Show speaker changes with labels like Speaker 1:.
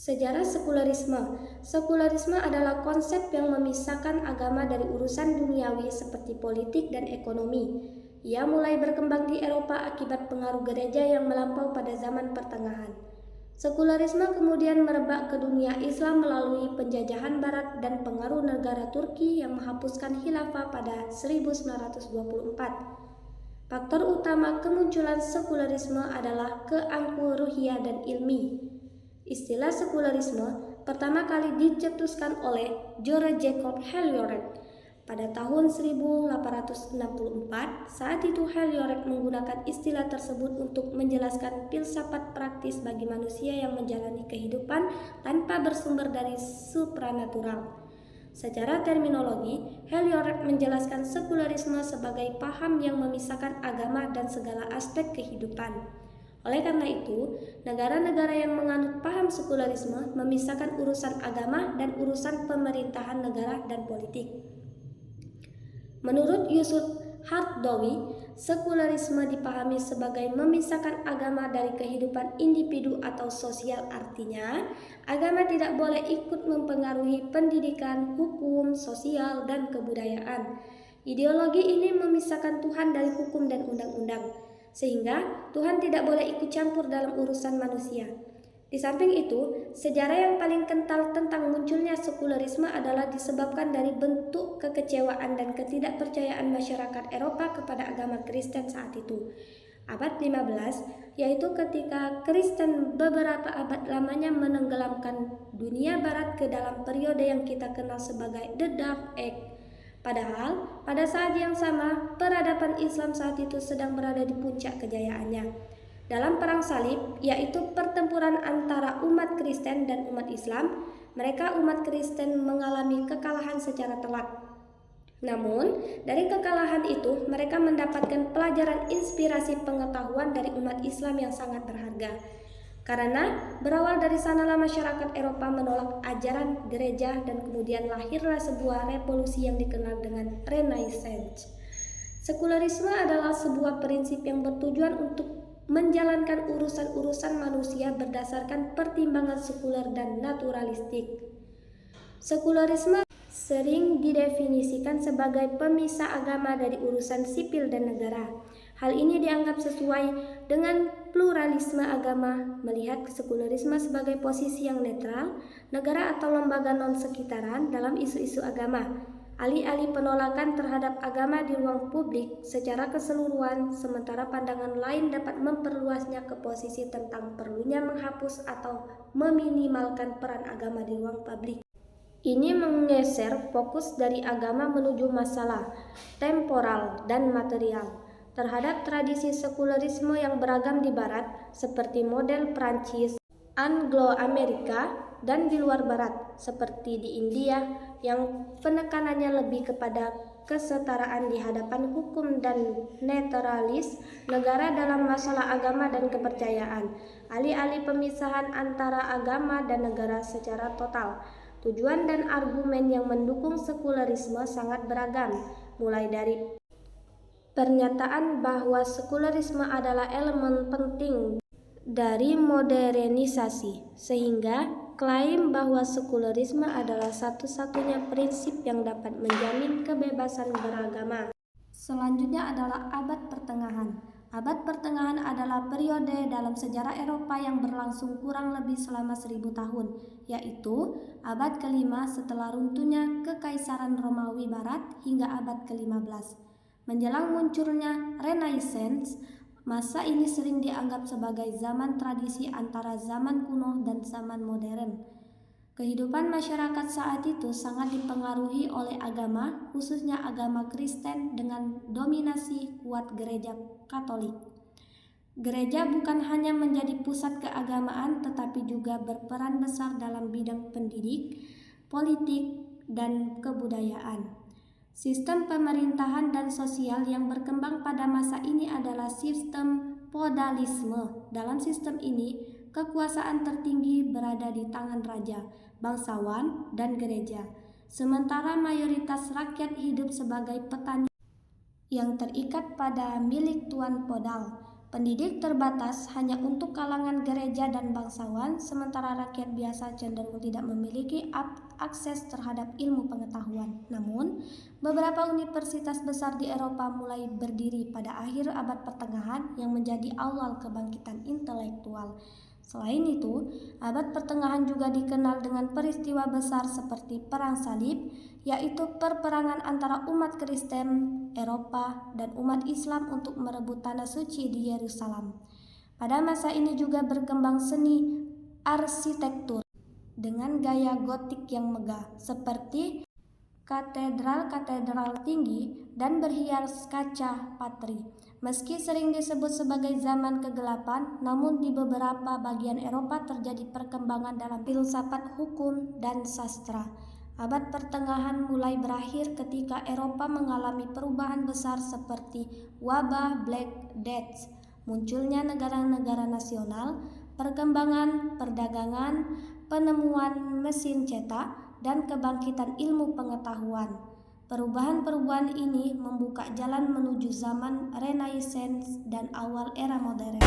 Speaker 1: Sejarah sekularisme. Sekularisme adalah konsep yang memisahkan agama dari urusan duniawi seperti politik dan ekonomi. Ia mulai berkembang di Eropa akibat pengaruh gereja yang melampau pada zaman pertengahan. Sekularisme kemudian merebak ke dunia Islam melalui penjajahan Barat dan pengaruh negara Turki yang menghapuskan khilafah pada 1924. Faktor utama kemunculan sekularisme adalah keangkuhan ruhiyah dan ilmi. Istilah sekularisme pertama kali dicetuskan oleh George Jacob Halioret pada tahun 1864. Saat itu Halioret menggunakan istilah tersebut untuk menjelaskan filsafat praktis bagi manusia yang menjalani kehidupan tanpa bersumber dari supranatural. Secara terminologi, Halioret menjelaskan sekularisme sebagai paham yang memisahkan agama dan segala aspek kehidupan. Oleh karena itu, negara-negara yang menganut paham sekularisme memisahkan urusan agama dan urusan pemerintahan negara dan politik. Menurut Yusuf Hardawi, sekularisme dipahami sebagai memisahkan agama dari kehidupan individu atau sosial. Artinya, agama tidak boleh ikut mempengaruhi pendidikan, hukum, sosial, dan kebudayaan. Ideologi ini memisahkan Tuhan dari hukum dan undang-undang, sehingga Tuhan tidak boleh ikut campur dalam urusan manusia. Di samping itu, sejarah yang paling kental tentang munculnya sekularisme adalah disebabkan dari bentuk kekecewaan dan ketidakpercayaan masyarakat Eropa kepada agama Kristen saat itu. Abad 15, yaitu ketika Kristen beberapa abad lamanya menenggelamkan dunia barat ke dalam periode yang kita kenal sebagai The Dark Age. Padahal, pada saat yang sama, peradaban Islam saat itu sedang berada di puncak kejayaannya. Dalam perang salib, yaitu pertempuran antara umat Kristen dan umat Islam, mereka umat Kristen mengalami kekalahan secara telak. Namun, dari kekalahan itu, mereka mendapatkan pelajaran inspirasi pengetahuan dari umat Islam yang sangat berharga. Karena berawal dari sanalah masyarakat Eropa menolak ajaran gereja dan kemudian lahirlah sebuah revolusi yang dikenal dengan Renaissance. Sekularisme adalah sebuah prinsip yang bertujuan untuk menjalankan urusan-urusan manusia berdasarkan pertimbangan sekuler dan naturalistik. Sekularisme sering didefinisikan sebagai pemisah agama dari urusan sipil dan negara. Hal ini dianggap sesuai dengan pluralisme agama, melihat sekularisme sebagai posisi yang netral, negara atau lembaga non-sekitaran dalam isu-isu agama. Alih-alih penolakan terhadap agama di ruang publik secara keseluruhan, sementara pandangan lain dapat memperluasnya ke posisi tentang perlunya menghapus atau meminimalkan peran agama di ruang publik. Ini menggeser fokus dari agama menuju masalah temporal dan material terhadap tradisi sekularisme yang beragam di Barat, seperti model Prancis, Anglo-Amerika, dan di luar Barat, seperti di India, yang penekanannya lebih kepada kesetaraan di hadapan hukum dan neteralis negara dalam masalah agama dan kepercayaan, alih-alih pemisahan antara agama dan negara secara total. Tujuan dan argumen yang mendukung sekularisme sangat beragam, mulai dari pernyataan bahwa sekularisme adalah elemen penting dari modernisasi, sehingga klaim bahwa sekularisme adalah satu-satunya prinsip yang dapat menjamin kebebasan beragama. Selanjutnya adalah abad pertengahan. Abad pertengahan adalah periode dalam sejarah Eropa yang berlangsung kurang lebih selama 1000 tahun, yaitu abad ke-5 setelah runtuhnya Kekaisaran Romawi Barat hingga abad ke-15. Menjelang munculnya Renaissance, masa ini sering dianggap sebagai zaman tradisi antara zaman kuno dan zaman modern. Kehidupan masyarakat saat itu sangat dipengaruhi oleh agama, khususnya agama Kristen dengan dominasi kuat gereja Katolik. Gereja bukan hanya menjadi pusat keagamaan tetapi juga berperan besar dalam bidang pendidik, politik, dan kebudayaan. Sistem pemerintahan dan sosial yang berkembang pada masa ini adalah sistem feodalisme. Dalam sistem ini, kekuasaan tertinggi berada di tangan raja, bangsawan, dan gereja, sementara mayoritas rakyat hidup sebagai petani yang terikat pada milik tuan feodal. Pendidik terbatas hanya untuk kalangan gereja dan bangsawan, sementara rakyat biasa cenderung tidak memiliki akses terhadap ilmu pengetahuan. Namun, beberapa universitas besar di Eropa mulai berdiri pada akhir abad pertengahan yang menjadi awal kebangkitan intelektual. Selain itu, abad pertengahan juga dikenal dengan peristiwa besar seperti Perang Salib, yaitu perperangan antara umat Kristen Eropa dan umat Islam untuk merebut tanah suci di Yerusalem. Pada masa ini juga berkembang seni arsitektur dengan gaya gotik yang megah, seperti katedral-katedral tinggi dan berhias kaca patri. Meski sering disebut sebagai zaman kegelapan, namun di beberapa bagian Eropa terjadi perkembangan dalam filsafat hukum dan sastra. Abad pertengahan mulai berakhir ketika Eropa mengalami perubahan besar seperti wabah Black Death, munculnya negara-negara nasional, perkembangan perdagangan, penemuan mesin cetak, dan kebangkitan ilmu pengetahuan. Perubahan-perubahan ini membuka jalan menuju zaman Renaissance dan awal era modern.